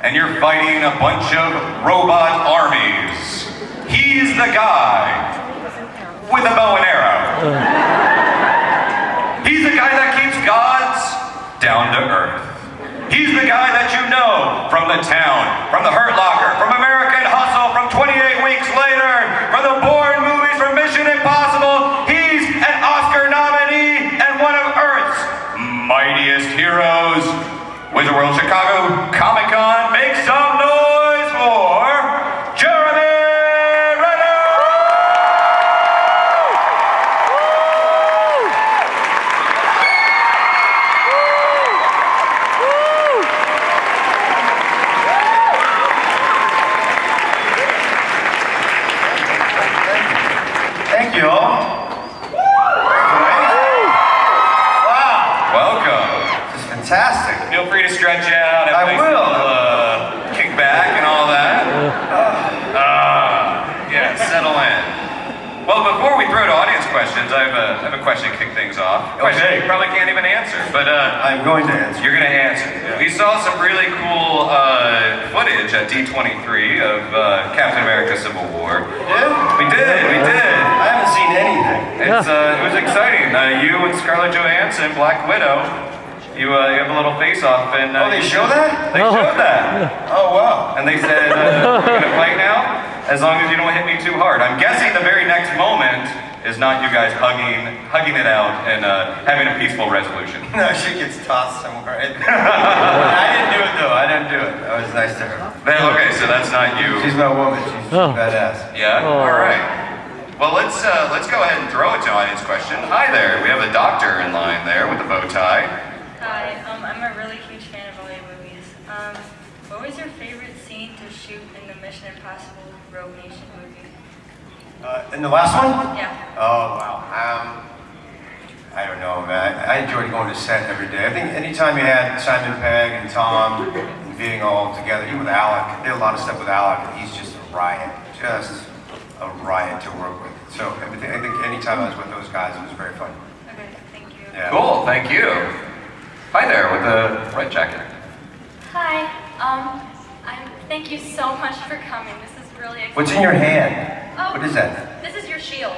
and you're fighting a bunch of robot armies. He's the guy with a bow and arrow. He's the guy that keeps gods down to earth. He's the guy that you know from The Town, from The Hurt Locker, from American Hustle, from 28 Weeks Later, from the Bourne movies, from Mission Impossible. He's an Oscar nominee and one of Earth's mightiest heroes. Wizard World Chicago Comic Con, make some noise for Jeremy Renner! Thank you all. Wow. Welcome. This is fantastic. Feel free to stretch out. I will. Kick back and all that. Yeah, settle in. Well, before we throw to audience questions, I have a question to kick things off. A question Okay. you probably can't even answer, but I'm going to answer. you're going to answer. Yeah. We saw some really cool footage at D23 of Captain America Civil War. Yeah? We did. I haven't seen anything. It was exciting. You and Scarlett Johansson, Black Widow, you have a little face-off, and Oh, they show that? They showed that, Oh, wow. and they said, "We're gonna play now, as long as you don't hit me too hard." I'm guessing the very next moment is not you guys hugging it out and having a peaceful resolution. No, she gets tossed somewhere. I didn't do it, though. I didn't do it. That was nice to her. Okay, so that's not you. She's my woman. She's badass. Yeah. All right. Well, let's go ahead and throw it to audience question. Hi there. We have a doctor in line there with a bow tie. Hi, I'm a really huge fan of all your movies. What was your favorite scene to shoot in the Mission Impossible Rogue Nation movie? In the last one? Yeah. Oh, wow. I don't know, man. I enjoyed going to set every day. I think anytime you had Simon Pegg and Tom and being all together, even with Alec, they did a lot of stuff with Alec, and he's just a riot. Just a riot to work with. So I think anytime I was with those guys, it was very fun. Okay, thank you. Yeah. Cool. Thank you. Hi there with the red jacket. Hi, thank you so much for coming. This is really exciting. What's in your hand? Oh. What is that? This is your shield.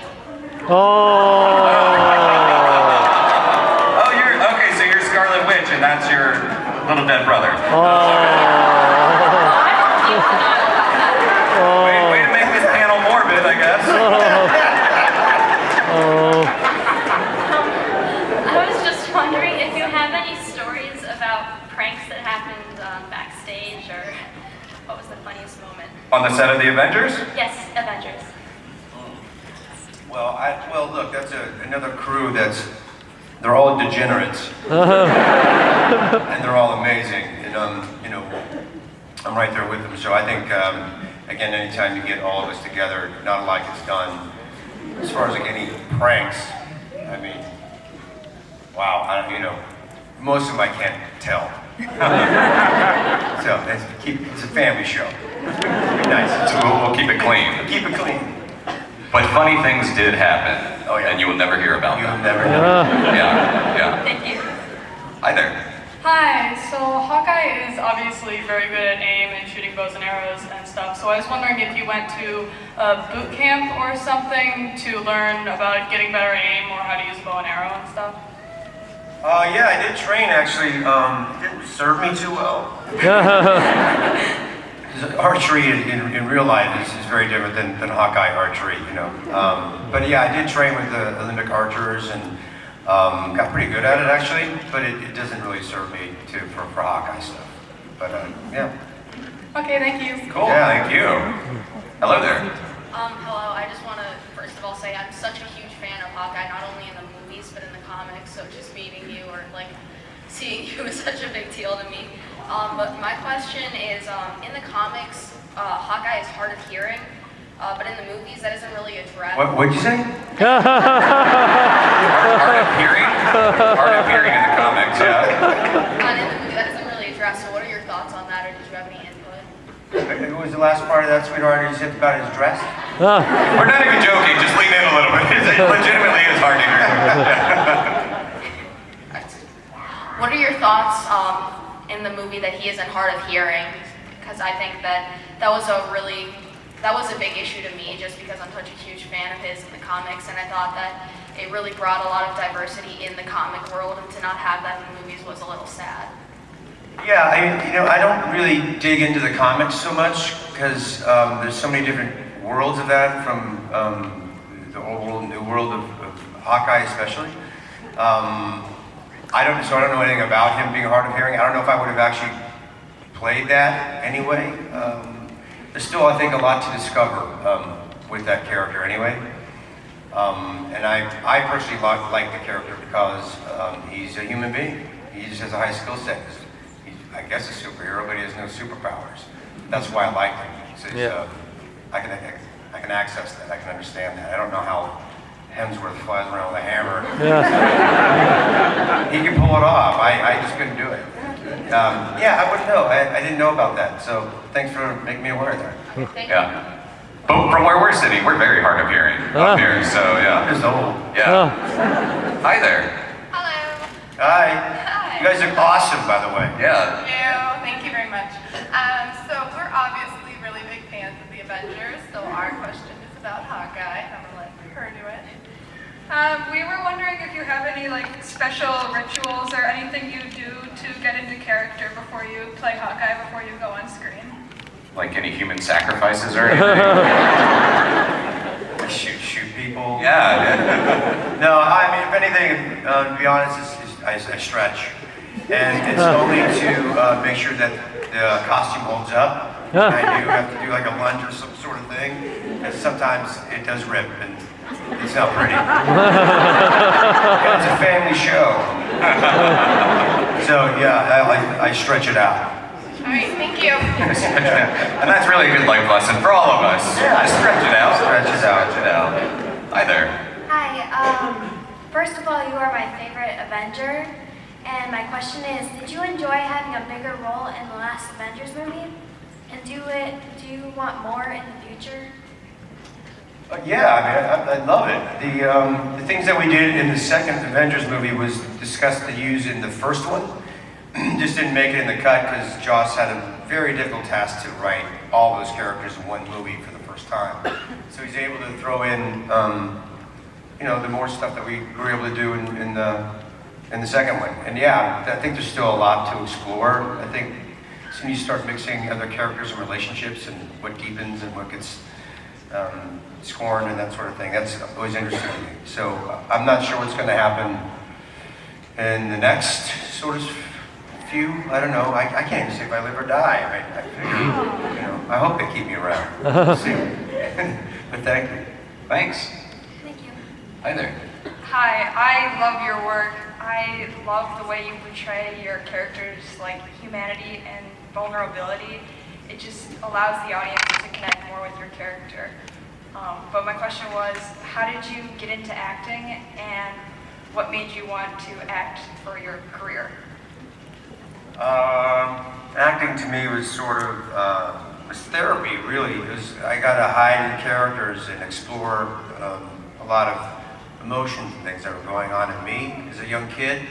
Oh, you're okay. So you're Scarlet Witch, and that's your little dead brother. Way to make this panel morbid, I guess. I was just wondering if you have any stories about pranks that happened backstage, or what was the funniest moment? On the set of the Avengers? Yes, Avengers. Well, look, that's another crew they're all degenerates. And they're all amazing. And, I'm right there with them. So I think, again, anytime you get all of us together, not like it's done. As far as like any pranks, I mean, wow, most of them I can't tell. So it's a family show. Be nice. So we'll keep it clean. Keep it clean. But funny things did happen. Oh, yeah. And you will never hear about You'll them. never know. Yeah. Thank you. Hi there. Hi, so Hawkeye is obviously very good at aim and shooting bows and arrows and stuff, so I was wondering if you went to a boot camp or something to learn about getting better aim or how to use a bow and arrow and stuff? Yeah, I did train actually. It didn't serve me too well. Archery in real life is very different than Hawkeye archery, But yeah, I did train with the Olympic archers and got pretty good at it actually, but it doesn't really serve me for Hawkeye stuff. But yeah. Okay, thank you. Cool. Yeah. Thank you. Hello there. Hello, I just want to first of all say I'm such a huge fan of Hawkeye, not only in the movies, but in the comics, so just meeting you or seeing you is such a big deal to me. But my question is, in the comics, Hawkeye is hard of hearing, but in the movies that isn't really addressed. What'd you say? Hard of hearing? Hard of hearing in the comics, yeah. And in the movie that isn't really addressed, so what are your thoughts on that, or did you have any input? What was the last part of that, sweetheart? You said about his dress? We're not even joking, just lean in a little bit. It legitimately is hard to hear. What are your thoughts in the movie that he isn't hard of hearing? because I think that was a big issue to me, just because I'm such a huge fan of his in the comics, and I thought that it really brought a lot of diversity in the comic world, and to not have that in the movies was a little sad. Yeah, I don't really dig into the comics so much because there's so many different worlds of that, from the old world and new world of Hawkeye especially. I don't know anything about him being hard of hearing. I don't know if I would have actually played that anyway. There's still, I think, a lot to discover with that character anyway. And I personally like the character because he's a human being. He just has a high skill set. He's, I guess, a superhero, but he has no superpowers. That's why I like him. I can access that. I can understand that. I don't know how Hemsworth flies around with a hammer. He can pull it off. I just couldn't do it. Yeah, I wouldn't know. I didn't know about that. So thanks for making me aware of that. Thank you. Yeah. But from where we're sitting, we're very hard of hearing up here, so yeah. It's old. Yeah. Hi there. Hello. Hi. Hi. You guys look awesome, by the way. Yeah. Thank you very much. So we're obviously really big fans of the Avengers, so our question is about Hawkeye. I'm gonna let her do it. We were wondering if you have any special rituals or anything you do to get into character before you play Hawkeye, before you go on screen. Like any human sacrifices or anything? Shoot people. Yeah. No, I mean, if anything, to be honest, I stretch. And it's only to make sure that the costume holds up. I do have to do like a lunge or some sort of thing, because sometimes it does rip and it's not pretty. And it's a family show. So yeah, I stretch it out. All right, thank you. And that's really a good life lesson for all of us. Yeah. Just stretch it out. Stretch it out. Stretch it out. Hi there. Hi, first of all, you are my favorite Avenger, and my question is, did you enjoy having a bigger role in the last Avengers movie? And do you want more in the future? Yeah, I mean, I love it. The things that we did in the second Avengers movie was discussed to use in the first one. Just didn't make it in the cut because Joss had a very difficult task to write all those characters in one movie for the first time. So he's able to throw in, the more stuff that we were able to do in the second one. And yeah, I think there's still a lot to explore. I think as soon as you start mixing other characters and relationships and what deepens and what gets scorned and that sort of thing, that's always interesting to me. So I'm not sure what's going to happen in the next sort of few, I don't know, I can't even say if I live or die. I figure, I hope they keep me around. We'll see. But thank you. Thanks. Thank you. Hi there. Hi, I love your work. I love the way you portray your characters' humanity and vulnerability. It just allows the audience to connect more with your character. But my question was, how did you get into acting, and what made you want to act for your career? Acting to me was sort of was therapy, really. I got to hide in characters and explore a lot of emotions and things that were going on in me as a young kid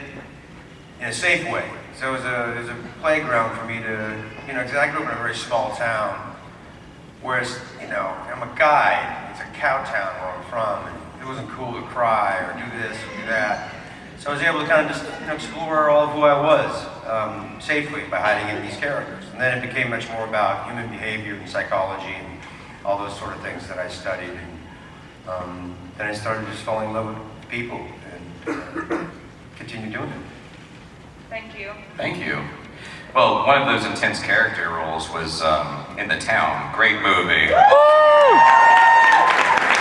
in a safe way. So it was a playground for me to, because I grew up in a very small town, whereas, I'm a guy. It's a cow town where I'm from, and it wasn't cool to cry or do this or do that. So I was able to kind of just explore all of who I was safely by hiding in these characters. And then it became much more about human behavior and psychology and all those sort of things that I studied. And then I started just falling in love with people and continue doing it. Thank you. Thank you. Well, one of those intense character roles was in The Town. Great movie. You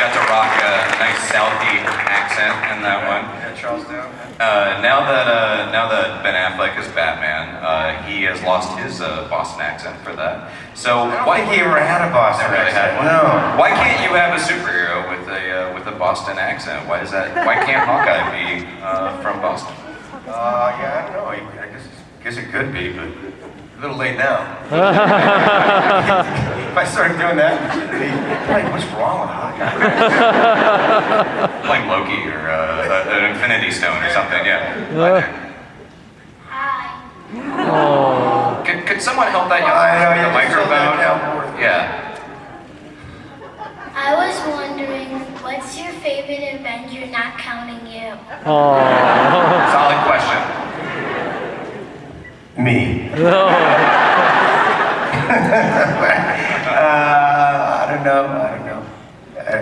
got to rock a nice Southie accent in that one. Yeah, Charlestown. Now that Ben Affleck is Batman, he has lost his Boston accent for that. So I don't think he ever had a Boston Never really accent. had one. No. Why can't you have a superhero with a Boston accent? Why can't Hawkeye be from Boston? Yeah, I don't know. I guess it could be, but a little late now. If I started doing that, like, what's wrong with Hawkeye? Like Loki or an Infinity Stone or something, yeah. Hi. Could someone help that young I know, person with yeah, the microphone? Oh. Solid question. Me. No. I don't know.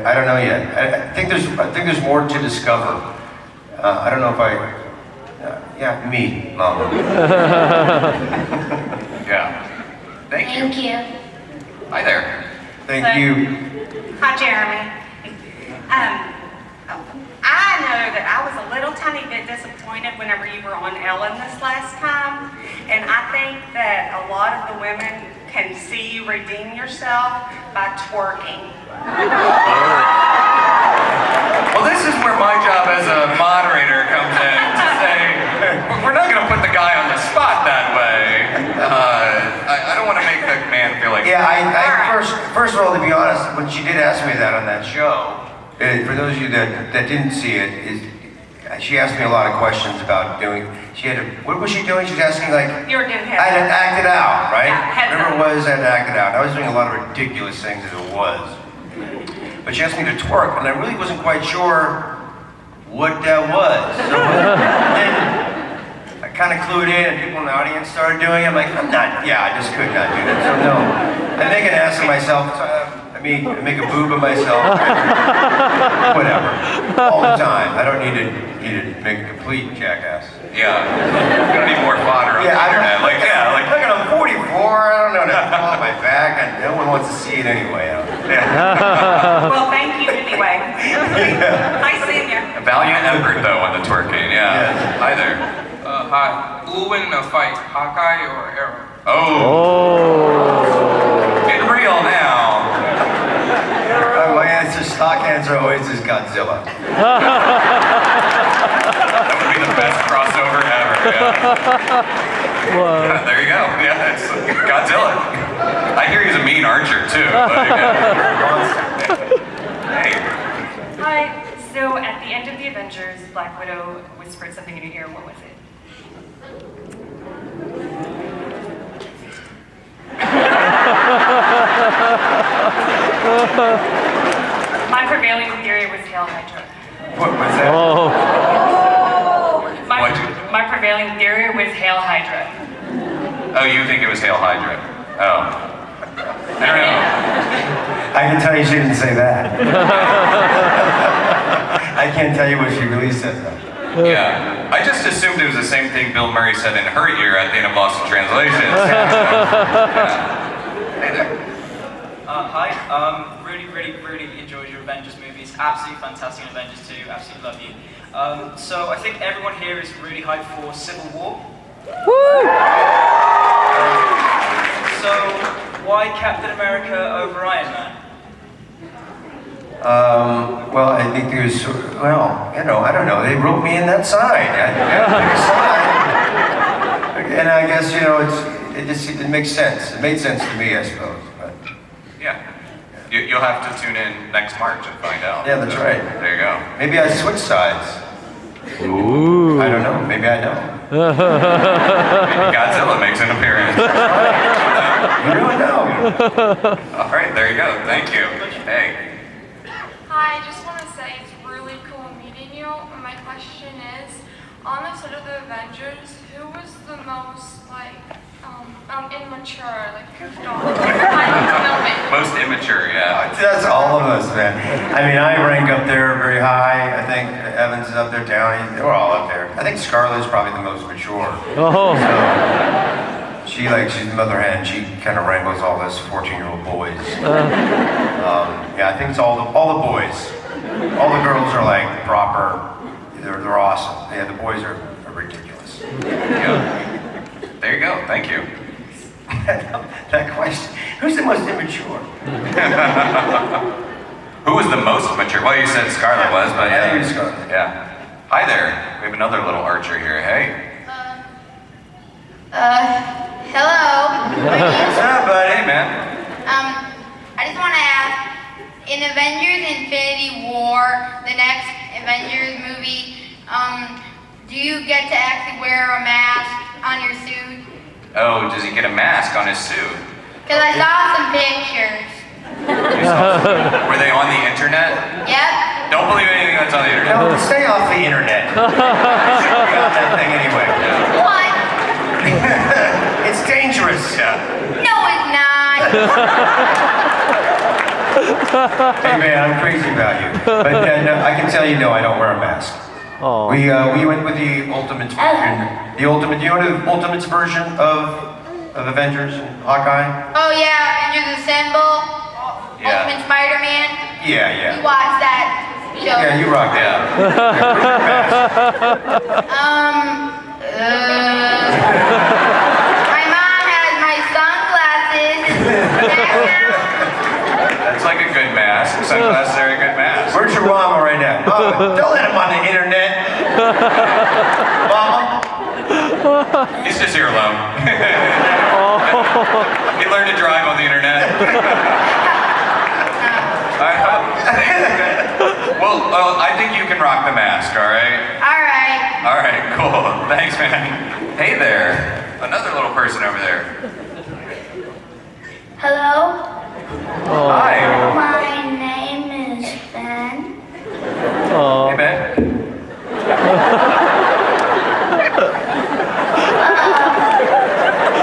I don't know yet. I think there's more to discover. I don't know if I. Yeah, me, Mom. Yeah. Thank you. Thank you. Hi there. Thank you. Hi, Jeremy. I know that I was a little tiny bit disappointed whenever you were on Ellen this last time, and I think that a lot of the women can see you redeem yourself by twerking. Well, this is where my job as a moderator comes in to say, we're not going to put the guy on the spot that way. I don't want to make the man feel like... Yeah, first of all, to be honest, when she did ask me that on that show, for those of you that didn't see it, she asked me a lot of questions about doing. What was she doing? She was asking like. You were doing I had to act it out, right? Yeah, Whatever it was, I had to act it out. I was doing a lot of ridiculous things as it was. But she asked me to twerk, and I really wasn't quite sure what that was. So then I kind of clued in, and people in the audience started doing it. I'm like, I just could not do that. So no, I make an ass of myself. I make a boob of myself. Whatever. All the time. I don't need to make a complete jackass. Yeah. You're going to need more fodder on the internet. Look at I'm 44. I don't know how to fall on my back, and no one wants to see it anyway. Well, thank you anyway. Nice seeing you. A valiant effort, though, on the twerking. Yeah. Yes. Hi there. Hi. Who will win a fight, Hawkeye or Arrow? Oh. Getting real now. My stock answer always is Godzilla. That would be the best crossover ever. Yeah. There you go. Yeah, it's Godzilla. I hear he's a mean archer too. But, hey. Hi. So at the end of the Avengers, Black Widow whispered something in your ear. What was it? My prevailing theory was Hail Hydra. What was that? My prevailing theory was Hail Hydra. Oh, you think it was Hail Hydra? Oh. I don't know. I can tell you she didn't say that. I can't tell you what she really said though. Yeah. I just assumed it was the same thing Bill Murray said in her ear at the end of Lost in Translation. Yeah. Hey there. Hi. Really enjoyed your Avengers movies. Absolutely fantastic in Avengers 2. Absolutely love you. So I think everyone here is really hyped for Civil War. Woo! So why Captain America over Iron Man? Well, I think there's, I don't know. They wrote me in that sign. I picked a sign. And I guess, it makes sense. It made sense to me, I suppose. But. Yeah. You'll have to tune in next March and find out. Yeah, that's right. There you go. Maybe I switch sides. Ooh. I don't know. Maybe I don't. Maybe Godzilla makes an appearance. You don't know. All right, there you go. Thank you. Hey. Hi, I just want to say it's really cool meeting you. My question is, on the set of the Avengers, who was the most immature, goofed off? Most immature, yeah. That's all of us, man. I mean, I rank up there very high. I think Evans is up there, Downey. We're all up there. I think Scarlett's probably the most mature. Oh. So, she's the mother hen. She kind of wrangles all this 14-year-old boys. Yeah, I think it's all the boys. All the girls are proper. They're awesome. Yeah, the boys are ridiculous. Yeah. There you go. Thank you. That question. Who's the most immature? Who was the most mature? Well, you said Scarlett was, but I yeah. think it's Scarlett. Yeah. Hi there. We have another little archer here. Hey. Hello. What's up, buddy? Hey, man. I just want to ask, in Avengers Infinity War, the next Avengers movie, do you get to actually wear a mask on your suit? Oh, does he get a mask on his suit? Because I saw some pictures. Were they on the internet? Yep. Don't believe anything that's on the internet. No, stay off the internet. You shouldn't be on that thing anyway. What? It's dangerous. Yeah. No, it's not. Hey man, I'm crazy about you. But no, I can tell you, no, I don't wear a mask. Aw. We went with the Ultimates version. The Ultimate. Do you know the Ultimates version of Avengers and Hawkeye? Oh yeah, Avengers Assemble. Yeah. Ultimate Spider-Man. Yeah. We watched that show. Yeah, you rock that. My mom has my sunglasses. That's like a good mask. Sunglasses are a good mask. Where's your mama right now? Oh, don't let him on the internet. Mama? He's just here alone. He learned to drive on the internet. Well, I think you can rock the mask, all right? Alright. All right, cool. Thanks, man. Hey there. Another little person over there. Hello? Hi. My name is Ben. Hey, Ben.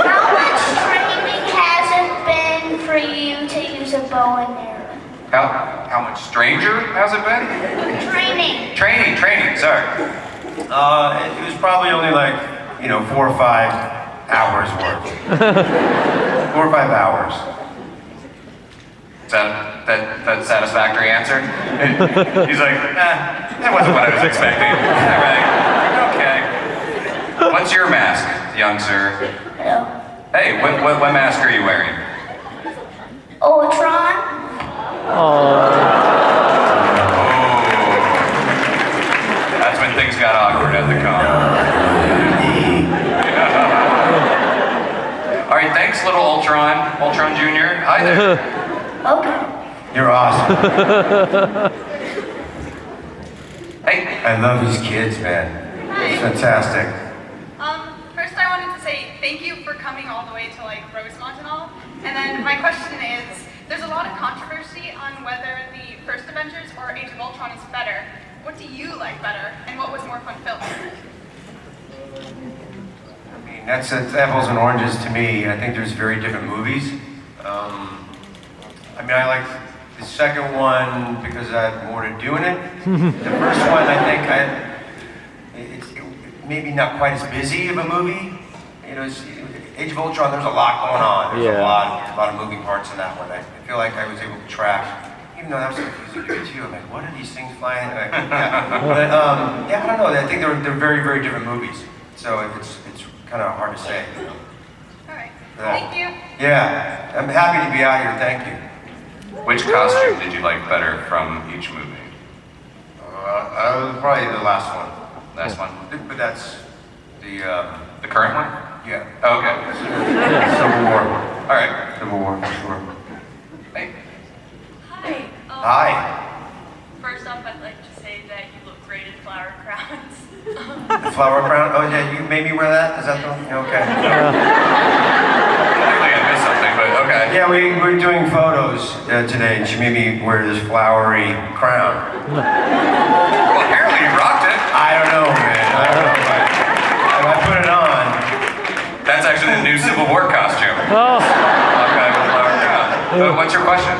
How much training has it been for you to use a bow and arrow? How much stranger has it been? Training. Training, sorry. It was probably only like, 4 or 5 hours worth. 4 or 5 hours. Is that satisfactory answer? He's like, that wasn't what I was expecting. All right. Okay. What's your mask, young sir? Hello? Hey, what mask are you wearing? Ultron? That's when things got awkward at the con. All right, thanks, little Ultron Jr. Hi there. Okay. You're awesome. Hey. I love these kids, man. It's fantastic. First I wanted to say thank you for coming all the way to Rosemont and all. And then my question is, there's a lot of controversy on whether the first Avengers or Age of Ultron is better. What do you like better, and what was more fun filming? I mean, that's apples and oranges to me. I think there's very different movies. I like the second one because I had more to do in it. The first one, I think it's maybe not quite as busy of a movie. Age of Ultron, there's a lot going on. There's a lot of moving parts in that one. I feel like I was able to track, even though that was confusing to me too. I'm like, what are these things flying? But I don't know. I think they're very, very different movies. So it's kind of hard to say. All right. Thank you. Yeah, I'm happy to be out here. Thank you. Which costume did you like better from each movie? Probably the last one. Last one? But that's the current one? Yeah. Oh, okay. Civil War. All right. Civil War for sure. Hey. Hi. Hi. First off, I'd like to say that you look great in flower crowns. The flower crown? Oh yeah, you made me wear that? Is that the one? Okay. Clearly I missed something, but okay. Yeah, we're doing photos today, and she made me wear this flowery crown. Well, apparently you rocked it. I don't know, man. I don't know. I put it on. That's actually the new Civil War costume. Oh. Okay, with flower crown. What's your question?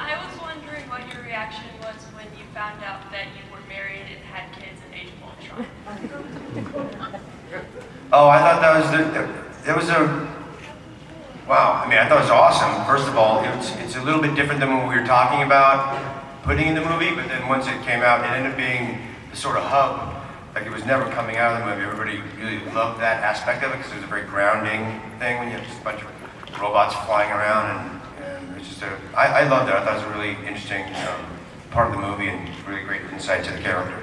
I was wondering what your reaction was when you found out that you were married and had kids in Age of Ultron. Oh, I thought that was wow. I mean, I thought it was awesome. First of all, it's a little bit different than what we were talking about putting in the movie, but then once it came out, it ended up being the sort of hub. Like it was never coming out of the movie. Everybody really loved that aspect of it because it was a very grounding thing when you have just a bunch of robots flying around, and it was just I loved it. I thought it was a really interesting part of the movie and really great insight to the character.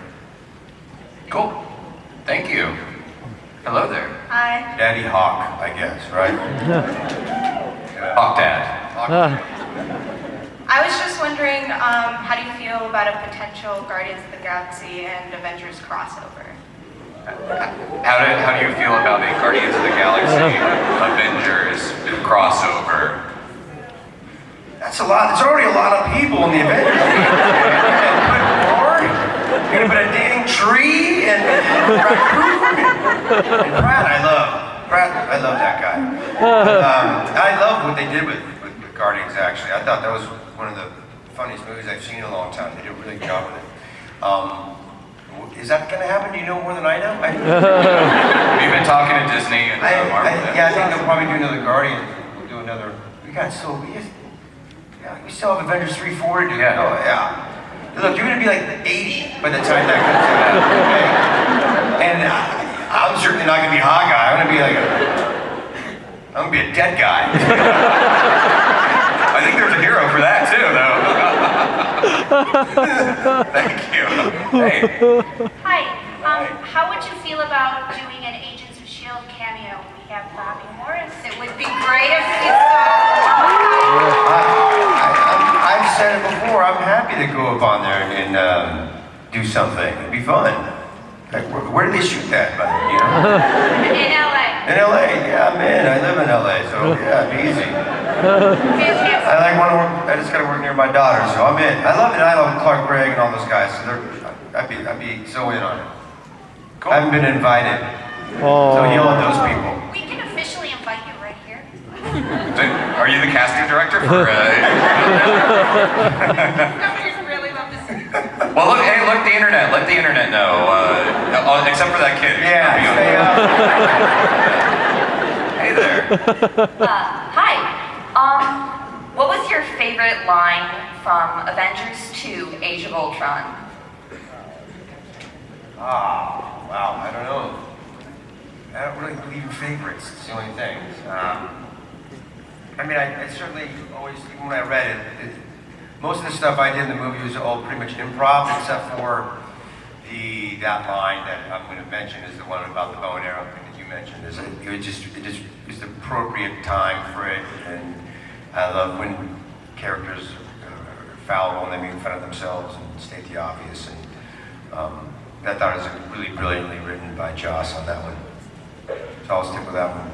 Cool. Thank you. Hello there. Hi. Daddy Hawk, I guess, right? Hawk Dad. Hawk Dad. I was just wondering, how do you feel about a potential Guardians of the Galaxy and Avengers crossover? How do you feel about a Guardians of the Galaxy Avengers crossover? That's a lot. It's already a lot of people in the Avengers. But a dang tree and raccoon and Pratt, I love that guy. I love what they did with Guardians, actually. I thought that was one of the funniest movies I've seen in a long time. They did a really good job with it. Is that going to happen? Do you know more than I know? We've been talking to Disney and Marvel. Yeah, I think they'll probably do another Guardian. We'll do another. We still have Avengers 3, 4 to do. Yeah. Oh, yeah. Look, you're going to be like 80 by the time that comes out. Okay? And I'm certainly not going to be Hawkeye. I'm going to be like I'm going to be a dead guy. I think there's a hero for that too, though. Thank you. Hey. Hi. How would you feel about doing an Agents of S.H.I.E.L.D. cameo? We have Bobby Morris. It would be great if you I've said it before. I'm happy to go up on there and do something. It'd be fun. Like, where do they shoot that? You know? In LA. In LA, yeah, man. I live in LA, so yeah, it'd be easy. I just gotta work near my daughter, so I'm in. I love it. I love Clark Gregg and all those guys. So I'd be so in on it. Cool. I haven't been invited, so yell at those people. We can officially invite you right here. Are you the casting director for? Nobody's really love to see. Well, look, hey, look, the internet. Let the internet know. Except for that kid. Yeah. Hey there. Hi. What was your favorite line from Avengers 2: Age of Ultron? Wow. I don't know. I don't really believe in favorites. It's the only thing. I certainly always, even when I read it, most of the stuff I did in the movie was all pretty much improv, except for that line that I'm going to mention is the one about the bow and arrow thing that you mentioned. It just was the appropriate time for it, and I love when characters are fallible and they make fun of themselves and state the obvious. And I thought it was really brilliantly written by Joss on that one. So I'll stick with that one.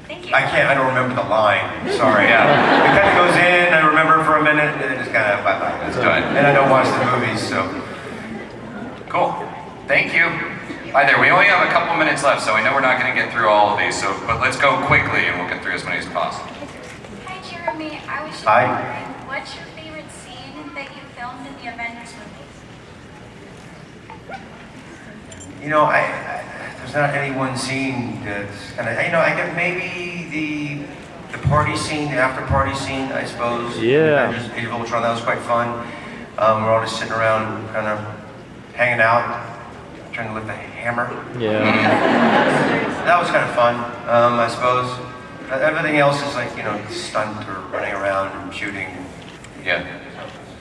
Thank you. I don't remember the line. Sorry. Yeah. It kind of goes in, I remember for a minute, and then it's kind of bye-bye. That's good. And I don't watch the movies, so. Cool. Thank you. Hi there. We only have a couple minutes left, so I know we're not going to get through all of these. But let's go quickly, and we'll get through as many as possible. Hi, Jeremy. I was just Hi. wondering, what's your favorite scene that you filmed in the Avengers movies? You know, there's not any one scene that's kind of, I get maybe the party scene, the after party scene, I suppose. Yeah. Just Age of Ultron, that was quite fun. We're all just sitting around, kind of hanging out, trying to lift a hammer. Yeah. That was kind of fun, I suppose. Everything else is like, stunt or running around and shooting. Yeah.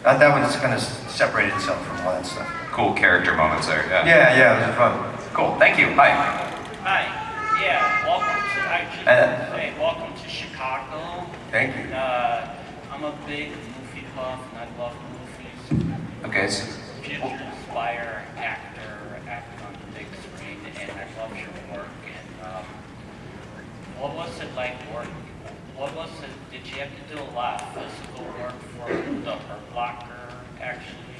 That one's kind of separated itself from all that stuff. Cool character moments there. Yeah. Yeah, it was fun. Cool. Thank you. Hi. Hi. Yeah. Welcome to Chicago. Thank you. I'm a big movie buff, and I love movies. Okay. Future inspire actor on the big screen, and I love your work. And what was it like working? Did you have to do a lot of physical work for the Hurt Locker, actually,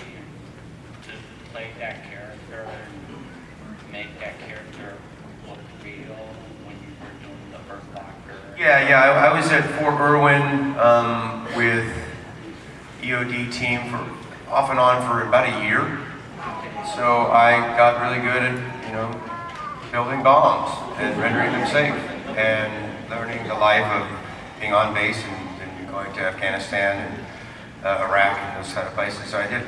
to play that character and make that character look real when you were doing the Hurt Locker? Yeah, I was at Fort Irwin with EOD team off and on for about a year. So I got really good at, building bombs and rendering them safe and learning the life of being on base and going to Afghanistan and Iraq and those kind of places. So I did,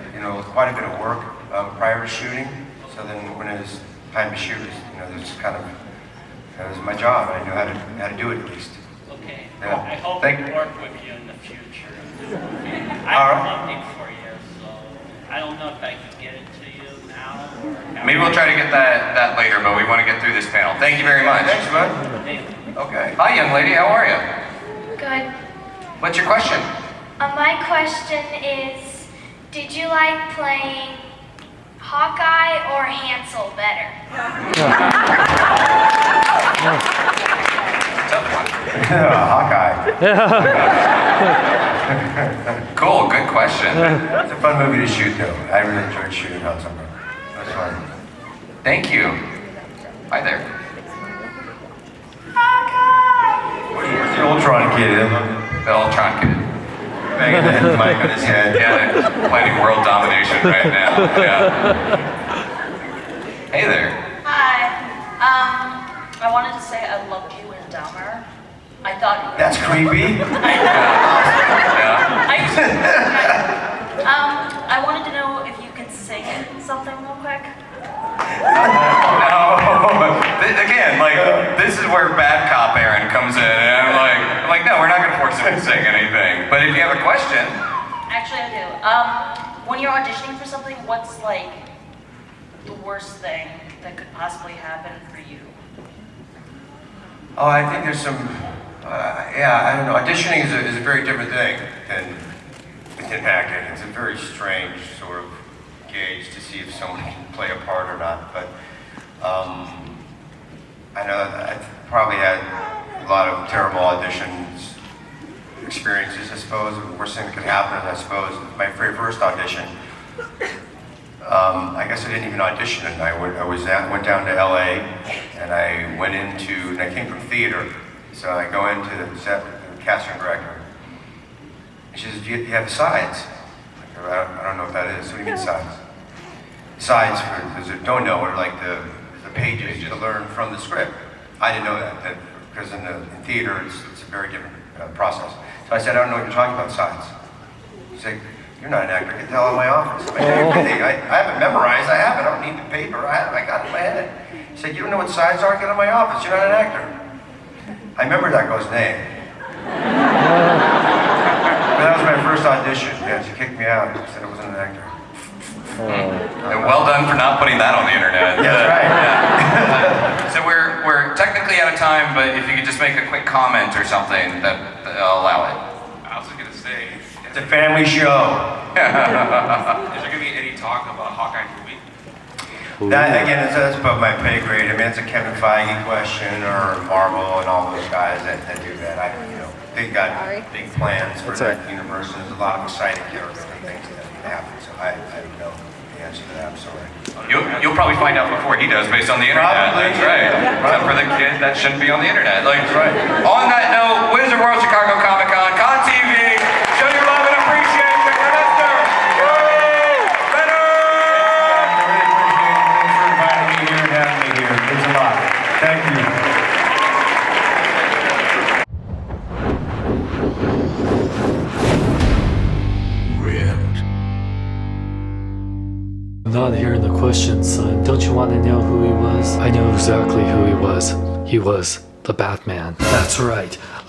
quite a bit of work prior to shooting. So then when it was time to shoot, that was my job. I knew how to do it at least. Okay. Yeah. I hope to work with you in the future. All I'm right. looking for you, so I don't know if I can get it to you now or. Maybe we'll try to get that later, but we want to get through this panel. Thank you very much. Thanks, bud. Okay. Hi, young lady. How are you? Good. What's your question? My question is, did you like playing Hawkeye or Hansel better? Hawkeye. Cool, good question. It's a fun movie to shoot, though. I really enjoyed shooting Hansel. That's fine. Thank you. Hi there. Where's the Ultron kid? The Ultron kid. Banging that mic on his head. Yeah, they're planning world domination right now. Yeah. Hey there. Hi. I wanted to say I loved you in Dahmer. I thought. That's creepy. I wanted to know if you could sing something real quick. No. Again, like, this is where bad cop Aaron comes in, and I'm like, no, we're not gonna force him to sing anything. But if you have a question. Actually, I do. When you're auditioning for something, what's like the worst thing that could possibly happen for you? Oh, I think there's some, I don't know. Auditioning is a very different thing than acting. It's a very strange sort of gauge to see if someone can play a part or not. But I know that I've probably had a lot of terrible auditions experiences, I suppose. The worst thing that could happen is, I suppose, my very first audition, I guess I didn't even audition, and I went down to LA, and I came from theater, so I go into the casting director. And she says, do you have sides? I don't know what that is. What do you mean sides? Sides, for those that don't know, are like the pages to learn from the script. I didn't know that because in theater, it's a very different process. So I said, I don't know what you're talking about, sides. She said, you're not an actor, get the hell out of my office. I have it memorized, I have it, I don't need the paper, I got it in my head. She said, you don't know what sides are, get out of my office, you're not an actor. I remember that girl's name. But that was my first audition, yeah, she kicked me out, she said I wasn't an actor. And well done for not putting that on the internet. Yeah, that's right. Yeah. So we're technically out of time, but if you could just make a quick comment or something, I'll allow it. I was gonna say, it's a family show. Is there gonna be any talk about Hawkeye movie? That, again, that's above my pay grade. I mean, it's a Kevin Feige question, or Marvel and all those guys that do that. They've got big plans for that universe, and there's a lot of exciting characters and things that happen. So I don't know the answer to that. I'm sorry. You'll probably find out before he does, based on the internet. Probably. That's right. Except for the kid that shouldn't be on the internet. That's right. On that note, Wizard World Chicago Comic Con, Con TV. Show your love and appreciation for Mr. Renner. I really appreciate it. Thanks for inviting me here and having me here. It means a lot. Thank you. I'm not hearing the question, son. Don't you want to know who he was? I know exactly who he was. He was the Batman. That's right.